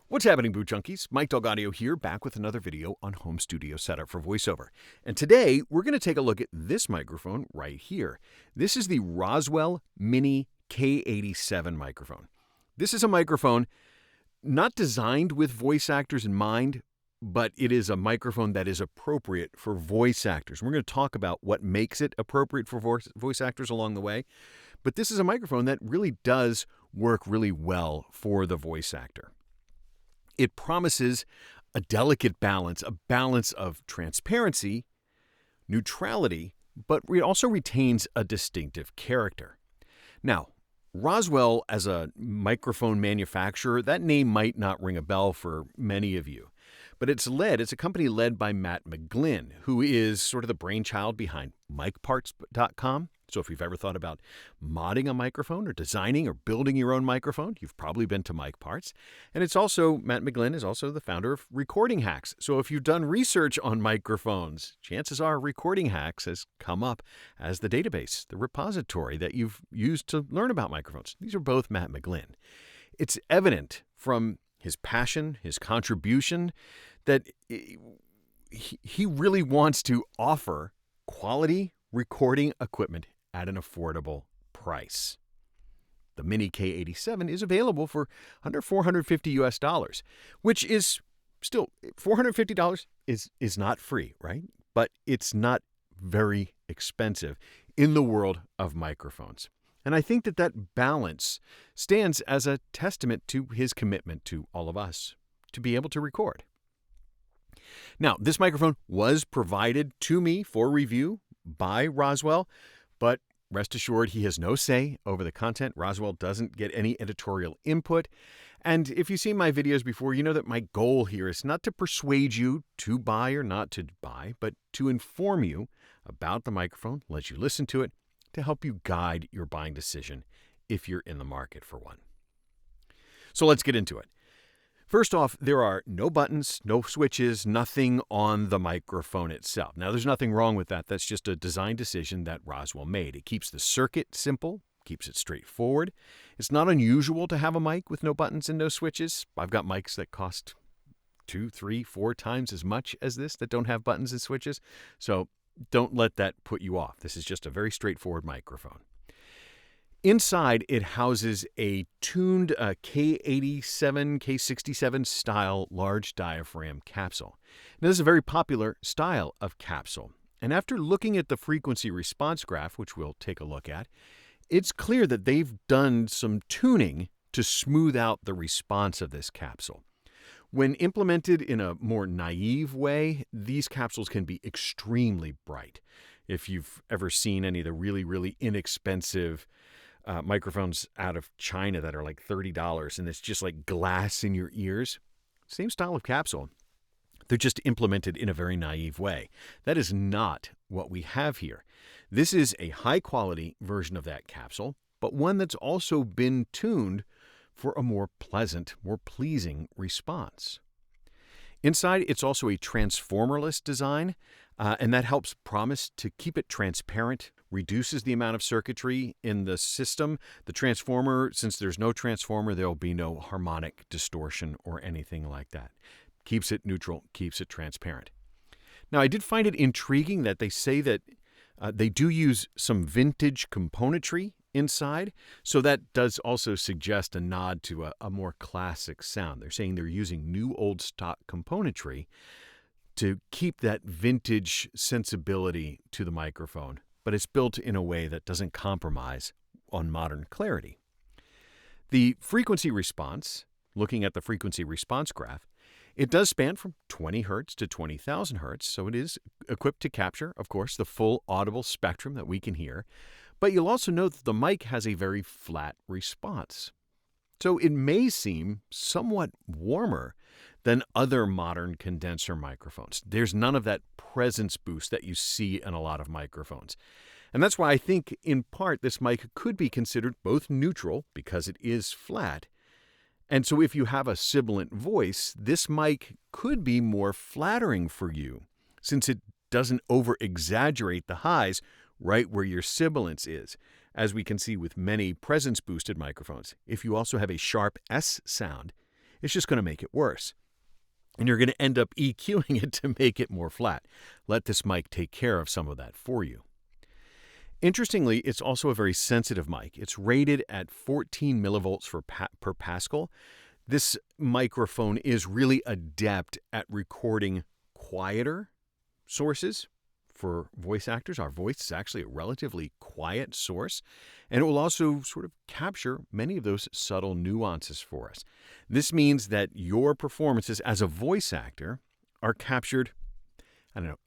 What's happening, Boot Junkies? Mike Dog Audio here, back with another video on home studio setup for voiceover. And today, we're going to take a look at this microphone right here. This is the Roswell Mini K87 microphone. This is a microphone not designed with voice actors in mind, but it is a microphone that is appropriate for voice actors. We're going to talk about what makes it appropriate for voice actors along the way. But this is a microphone that really does work really well for the voice actor. It promises a delicate balance, a balance of transparency, neutrality, but it also retains a distinctive character. Now, Roswell as a microphone manufacturer, that name might not ring a bell for many of you, but it's a company led by Matt McGlynn, who is sort of the brainchild behind micparts.com. So if you've ever thought about modding a microphone or designing or building your own microphone, you've probably been to Mic Parts. And Matt McGlynn is also the founder of Recording Hacks. So if you've done research on microphones, chances are Recording Hacks has come up as the database, the repository that you've used to learn about microphones. These are both Matt McGlynn. It's evident from his passion, his contribution, that he really wants to offer quality recording equipment at an affordable price. The Mini K87 is available for under $450 US, which is still $450 is not free, right? But it's not very expensive in the world of microphones. And I think that balance stands as a testament to his commitment to all of us to be able to record. Now, this microphone was provided to me for review by Roswell, but rest assured he has no say over the content. Roswell doesn't get any editorial input. And if you've seen my videos before, you know that my goal here is not to persuade you to buy or not to buy, but to inform you about the microphone, let you listen to it, to help you guide your buying decision if you're in the market for one. So let's get into it. First off, there are no buttons, no switches, nothing on the microphone itself. Now, there's nothing wrong with that. That's just a design decision that Roswell made. It keeps the circuit simple, keeps it straightforward. It's not unusual to have a mic with no buttons and no switches. I've got mics that cost 2, 3, 4 times as much as this that don't have buttons and switches. So don't let that put you off. This is just a very straightforward microphone. Inside, it houses a tuned K87, K67 style large diaphragm capsule. Now, this is a very popular style of capsule. And after looking at the frequency response graph, which we'll take a look at, it's clear that they've done some tuning to smooth out the response of this capsule. When implemented in a more naive way, these capsules can be extremely bright. If you've ever seen any of the really, really inexpensive microphones out of China that are like $30 and it's just like glass in your ears, same style of capsule. They're just implemented in a very naive way. That is not what we have here. This is a high quality version of that capsule, but one that's also been tuned for a more pleasant, more pleasing response. Inside, it's also a transformerless design, and that helps promise to keep it transparent, reduces the amount of circuitry in the system. The transformer, since there's no transformer, there will be no harmonic distortion or anything like that. Keeps it neutral, keeps it transparent. Now, I did find it intriguing that they say that they do use some vintage componentry inside, so that does also suggest a nod to a more classic sound. They're saying they're using new old stock componentry to keep that vintage sensibility to the microphone, but it's built in a way that doesn't compromise on modern clarity. The frequency response, looking at the frequency response graph, it does span from 20 hertz to 20,000 hertz, so it is equipped to capture, of course, the full audible spectrum that we can hear. But you'll also note that the mic has a very flat response. So it may seem somewhat warmer than other modern condenser microphones. There's none of that presence boost that you see in a lot of microphones. And that's why I think, in part, this mic could be considered both neutral, because it is flat. And so if you have a sibilant voice, this mic could be more flattering for you, since it doesn't over-exaggerate the highs right where your sibilance is, as we can see with many presence-boosted microphones. If you also have a sharp S sound, it's just going to make it worse. And you're going to end up EQing it to make it more flat. Let this mic take care of some of that for you. Interestingly, it's also a very sensitive mic. It's rated at 14 millivolts per Pascal. This microphone is really adept at recording quieter sources for voice actors. Our voice is actually a relatively quiet source, and it will also sort of capture many of those subtle nuances for us. This means that your performances as a voice actor are captured,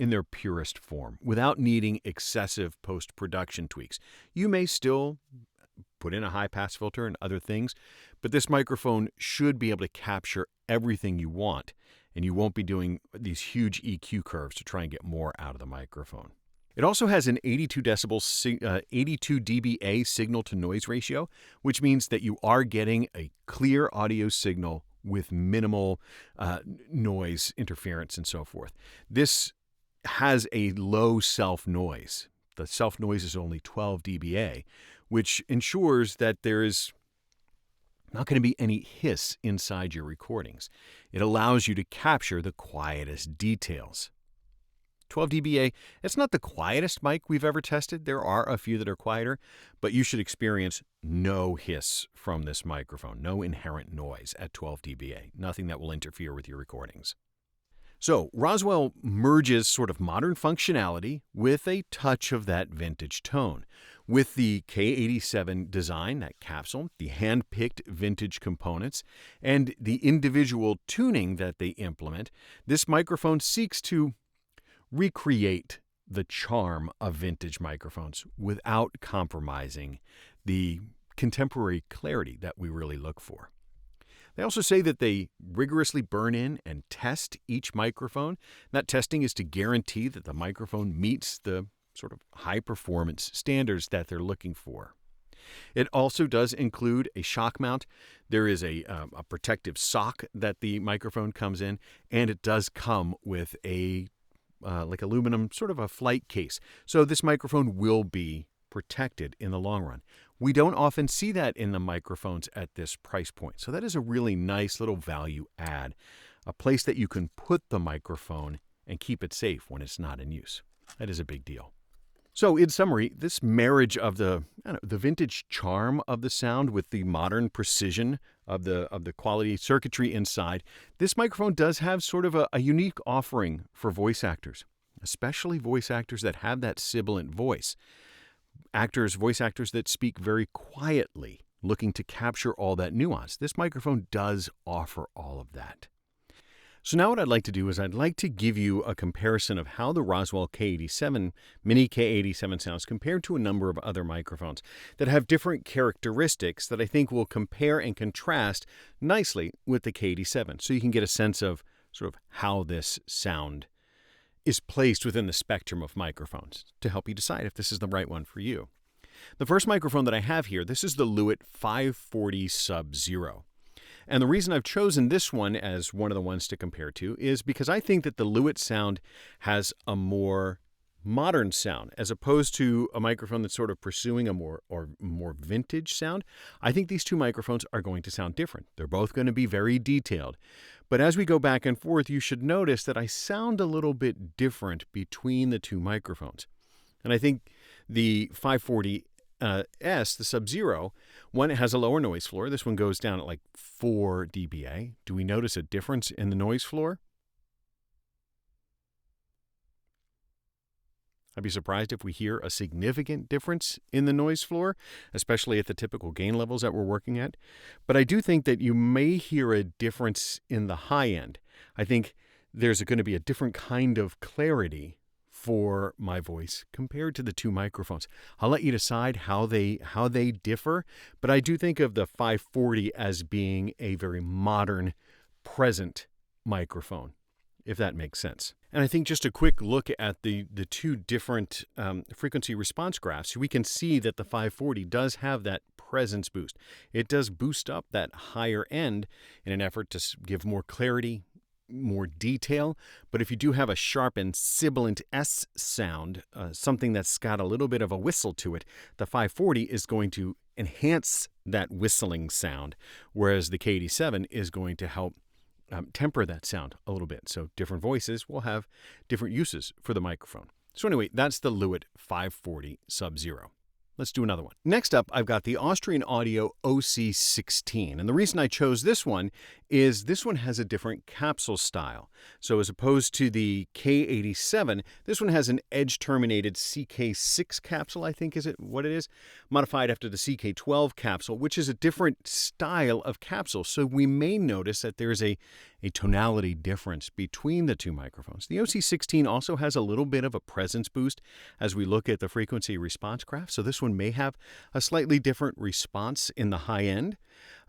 in their purest form, without needing excessive post-production tweaks. You may still put in a high-pass filter and other things, but this microphone should be able to capture everything you want, and you won't be doing these huge EQ curves to try and get more out of the microphone. It also has an 82 dBA signal-to-noise ratio, which means that you are getting a clear audio signal with minimal noise interference and so forth. This has a low self-noise. The self-noise is only 12 dBA, which ensures that there is not going to be any hiss inside your recordings. It allows you to capture the quietest details. 12 dBA, it's not the quietest mic we've ever tested. There are a few that are quieter, but you should experience no hiss from this microphone, no inherent noise at 12 dBA, nothing that will interfere with your recordings. So Roswell merges sort of modern functionality with a touch of that vintage tone. With the K87 design, that capsule, the hand-picked vintage components, and the individual tuning that they implement, this microphone seeks to recreate the charm of vintage microphones without compromising the contemporary clarity that we really look for. They also say that they rigorously burn in and test each microphone. That testing is to guarantee that the microphone meets the sort of high-performance standards that they're looking for. It also does include a shock mount. There is a protective sock that the microphone comes in, and it does come with a like aluminum, sort of a flight case. So this microphone will be protected in the long run. We don't often see that in the microphones at this price point. So that is a really nice little value add, a place that you can put the microphone and keep it safe when it's not in use. That is a big deal. So in summary, this marriage of the vintage charm of the sound with the modern precision of the quality circuitry inside, this microphone does have sort of a unique offering for voice actors, especially voice actors that have that sibilant voice. Voice actors that speak very quietly, looking to capture all that nuance. This microphone does offer all of that. So now what I'd like to do is I'd like to give you a comparison of how the Roswell K87, Mini K87 sounds compared to a number of other microphones that have different characteristics that I think will compare and contrast nicely with the K87. So you can get a sense of sort of how this sound is placed within the spectrum of microphones to help you decide if this is the right one for you. The first microphone that I have here, this is the Lewitt 540 Sub-Zero. And the reason I've chosen this one as one of the ones to compare to is because I think that the Lewitt sound has a more modern sound as opposed to a microphone that's sort of pursuing a more vintage sound. I think these two microphones are going to sound different. They're both going to be very detailed. But as we go back and forth, you should notice that I sound a little bit different between the two microphones. And I think the 540 S, the Sub-Zero, one has a lower noise floor. This one goes down at like 4 dBA. Do we notice a difference in the noise floor? I'd be surprised if we hear a significant difference in the noise floor, especially at the typical gain levels that we're working at. But I do think that you may hear a difference in the high end. I think there's going to be a different kind of clarity for my voice compared to the two microphones. I'll let you decide how they differ, but I do think of the 540 as being a very modern, present microphone, if that makes sense. And I think just a quick look at the two different frequency response graphs, we can see that the 540 does have that presence boost. It does boost up that higher end in an effort to give more clarity, more detail. But if you do have a sharp and sibilant S sound, something that's got a little bit of a whistle to it, the 540 is going to enhance that whistling sound, whereas the K87 is going to help temper that sound a little bit. So different voices will have different uses for the microphone. So anyway, that's the Lewitt 540 Sub-Zero. Let's do another one. Next up, I've got the Austrian Audio OC16. And the reason I chose this one is this one has a different capsule style. So as opposed to the K87, this one has an edge-terminated CK6 capsule, I think is what it is, modified after the CK12 capsule, which is a different style of capsule. So we may notice that there's a tonality difference between the two microphones. The OC16 also has a little bit of a presence boost as we look at the frequency response graph. So this one may have a slightly different response in the high end.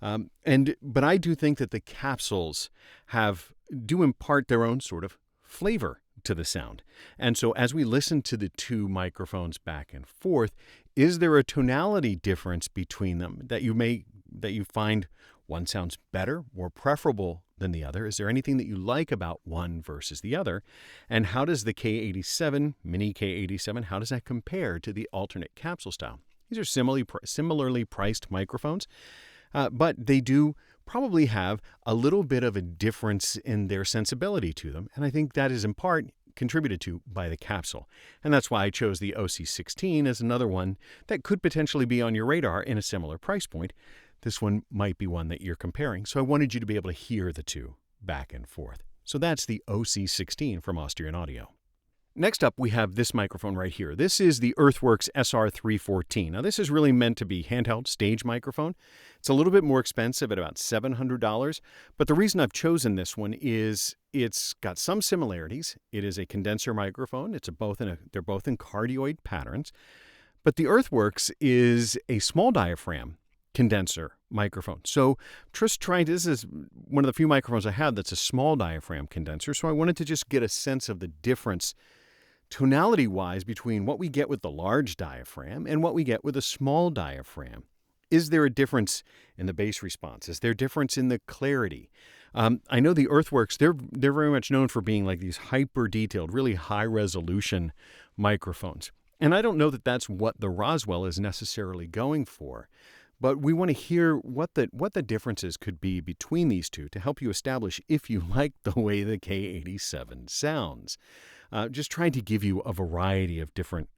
But I do think that the capsules do impart their own sort of flavor to the sound. And so as we listen to the two microphones back and forth, is there a tonality difference between them that you find one sounds better, more preferable than the other? Is there anything that you like about one versus the other? And how does the K87, Mini K87, how does that compare to the alternate capsule style? These are similarly priced microphones, but they do probably have a little bit of a difference in their sensibility to them. And I think that is in part contributed to by the capsule. And that's why I chose the OC16 as another one that could potentially be on your radar in a similar price point. This one might be one that you're comparing, so I wanted you to be able to hear the two back and forth. So that's the OC16 from Austrian Audio. Next up, we have this microphone right here. This is the Earthworks SR314. Now, this is really meant to be handheld stage microphone. It's a little bit more expensive at about $700, but the reason I've chosen this one is it's got some similarities. It is a condenser microphone. They're both in cardioid patterns, but the Earthworks is a small diaphragm condenser microphone. So this is one of the few microphones I have that's a small diaphragm condenser. So I wanted to just get a sense of the difference tonality-wise between what we get with the large diaphragm and what we get with a small diaphragm. Is there a difference in the bass response? Is there a difference in the clarity? I know the Earthworks, they're very much known for being like these hyper-detailed, really high-resolution microphones. And I don't know that that's what the Roswell is necessarily going for. But we want to hear what the differences could be between these two to help you establish if you like the way the K87 sounds. Just trying to give you a variety of different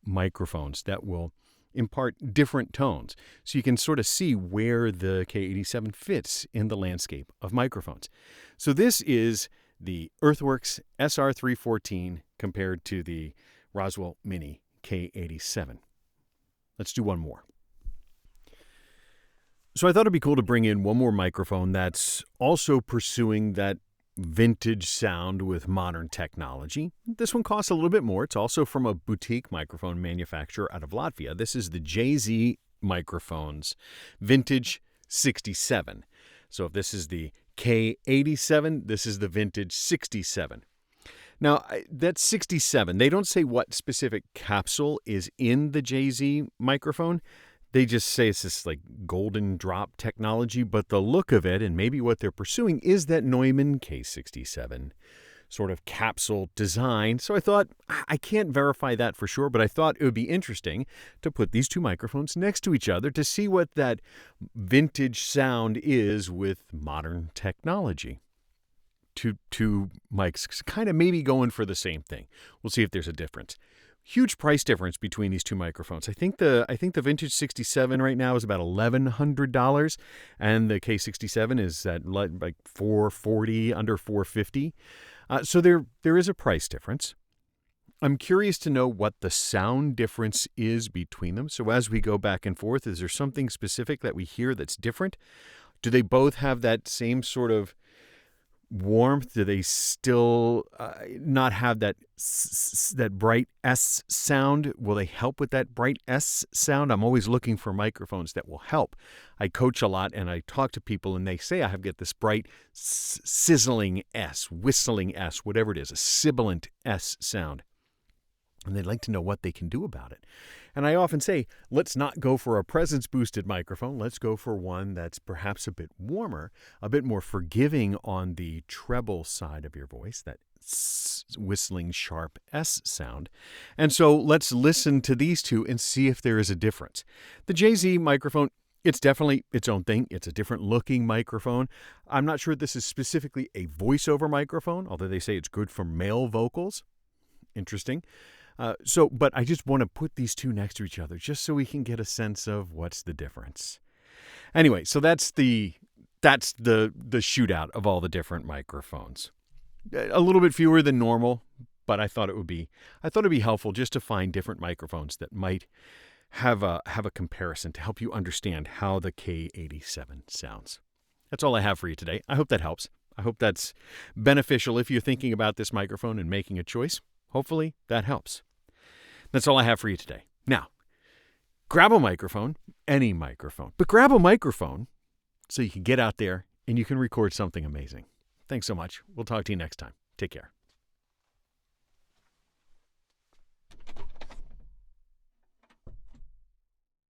microphones that will impart different tones, so you can sort of see where the K87 fits in the landscape of microphones. So this is the Earthworks SR314 compared to the Roswell Mini K87. Let's do one more. So I thought it'd be cool to bring in one more microphone that's also pursuing that vintage sound with modern technology. This one costs a little bit more. It's also from a boutique microphone manufacturer out of Latvia. This is the JayZ Microphones Vintage 67. So if this is the K87, this is the Vintage 67. Now, that 67, they don't say what specific capsule is in the JayZ microphone. They just say it's this like golden drop technology, but the look of it and maybe what they're pursuing is that Neumann K67 sort of capsule design. So I thought, I can't verify that for sure, but I thought it would be interesting to put these two microphones next to each other to see what that vintage sound is with modern technology. Two mics kind of maybe going for the same thing. We'll see if there's a difference. Huge price difference between these two microphones. I think the Vintage 67 right now is about $1,100, and the K67 is at like $440, under $450. So there is a price difference. I'm curious to know what the sound difference is between them. So as we go back and forth, is there something specific that we hear that's different? Do they both have that same sort of warmth? Do they still not have that bright S sound? Will they help with that bright S sound? I'm always looking for microphones that will help. I coach a lot and I talk to people and they say I have this bright sizzling S, whistling S, whatever it is, a sibilant S sound. and they'd like to know what they can do about it. And I often say, let's not go for a presence-boosted microphone. Let's go for one that's perhaps a bit warmer, a bit more forgiving on the treble side of your voice, that whistling sharp S sound. And so let's listen to these two and see if there is a difference. The JayZ microphone, it's definitely its own thing. It's a different looking microphone. I'm not sure this is specifically a voiceover microphone, although they say it's good for male vocals. Interesting. But I just want to put these two next to each other just so we can get a sense of what's the difference. Anyway, so that's the shootout of all the different microphones. A little bit fewer than normal, but I thought it'd be helpful just to find different microphones that might have a comparison to help you understand how the K87 sounds. That's all I have for you today. I hope that helps. I hope that's beneficial if you're thinking about this microphone and making a choice. Hopefully that helps. That's all I have for you today. Now, grab a microphone, any microphone, but grab a microphone so you can get out there and you can record something amazing. Thanks so much. We'll talk to you next time. Take care.